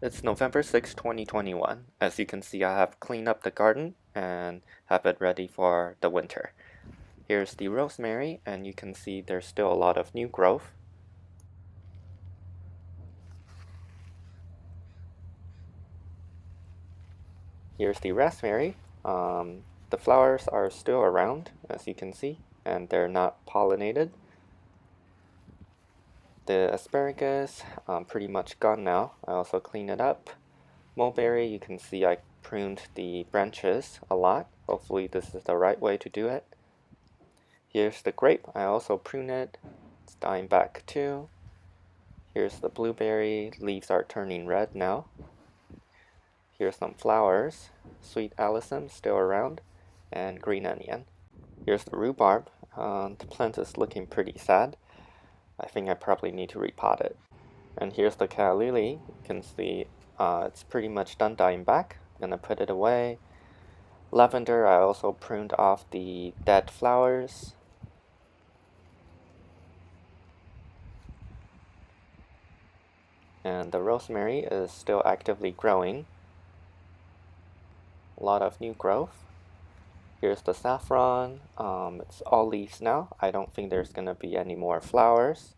It's November 6, 2021. As you can see, I have cleaned up the garden and have it ready for the winter. Here's the rosemary, and you can see there's still a lot of new growth. Here's the raspberry. The flowers are still around, as you can see, and they're not pollinated. The asparagus, pretty much gone now. I also cleaned it up. Mulberry, you can see I pruned the branches a lot. Hopefully this is the right way to do it. Here's the grape, I also pruned it. It's dying back too. Here's the blueberry, leaves are turning red now. Here's some flowers, sweet alyssum still around, and green onion. Here's the rhubarb, the plant is looking pretty sad. I think I probably need to repot it. And here's the calla lily, you can see it's pretty much done dying back. I'm gonna put it away. Lavender, I also pruned off the dead flowers. And the rosemary is still actively growing. A lot of new growth. Here's the saffron. It's all leaves now. I don't think there's gonna be any more flowers.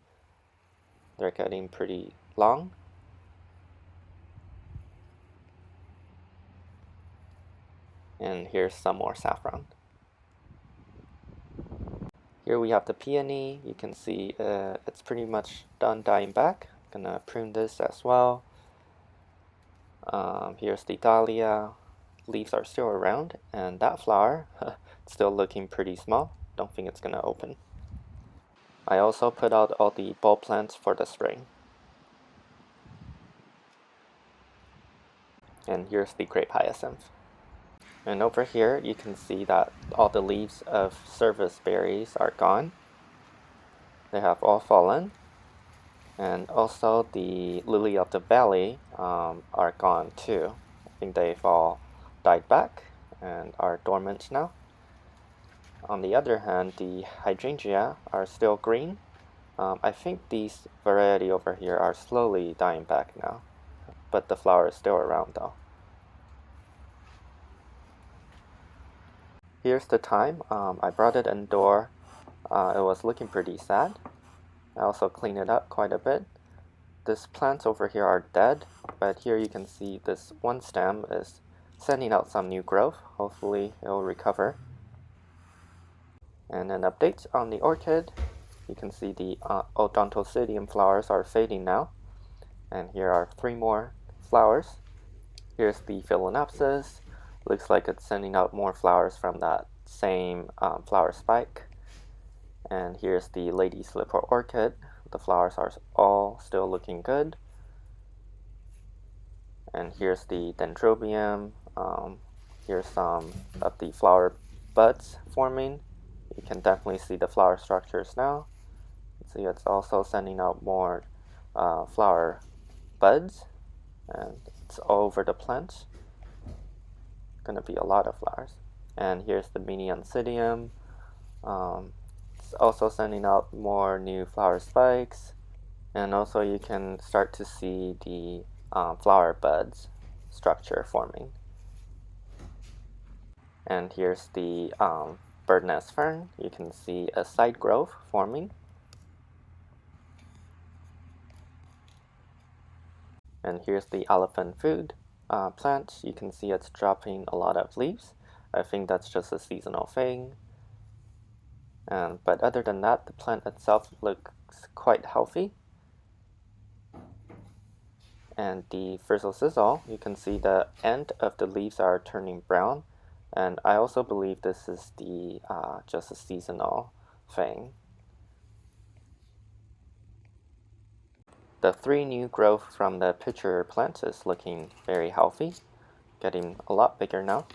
They're getting pretty long. And here's some more saffron. Here we have the peony. You can see it's pretty much done dying back. I'm gonna prune this as well. Here's the dahlia. Leaves are still around, and that flower still looking pretty small. Don't think it's gonna open. I also put out all the bulb plants for the spring. And here's the grape hyacinth. And over here you can see that all the leaves of serviceberries are gone. They have all fallen. And also the lily of the valley are gone too. I think they've all died back and are dormant now. On the other hand, the hydrangea are still green. I think these variety over here are slowly dying back now, but the flower is still around though. Here's the thyme. I brought it indoor. It was looking pretty sad. I also cleaned it up quite a bit. These plants over here are dead, but here you can see this one stem is sending out some new growth. Hopefully it will recover. And an update on the orchid. You can see the odontocidium flowers are fading now. And here are 3 more flowers. Here's the phalaenopsis. Looks like it's sending out more flowers from that same flower spike. And here's the lady slipper orchid. The flowers are all still looking good. And here's the dendrobium. Here's some of the flower buds forming. You can definitely see the flower structures now. See, it's also sending out more flower buds, and it's all over the plant. Gonna be a lot of flowers. And here's the mini oncidium. It's also sending out more new flower spikes, and also you can start to see the flower buds structure forming. And here's the bird nest fern. You can see a side growth forming. And here's the elephant food plant. You can see it's dropping a lot of leaves. I think that's just a seasonal thing. But other than that, the plant itself looks quite healthy. And the frizzle sizzle, you can see the end of the leaves are turning brown. And I also believe this is the just a seasonal thing. The 3 new growth from the pitcher plant is looking very healthy, getting a lot bigger now.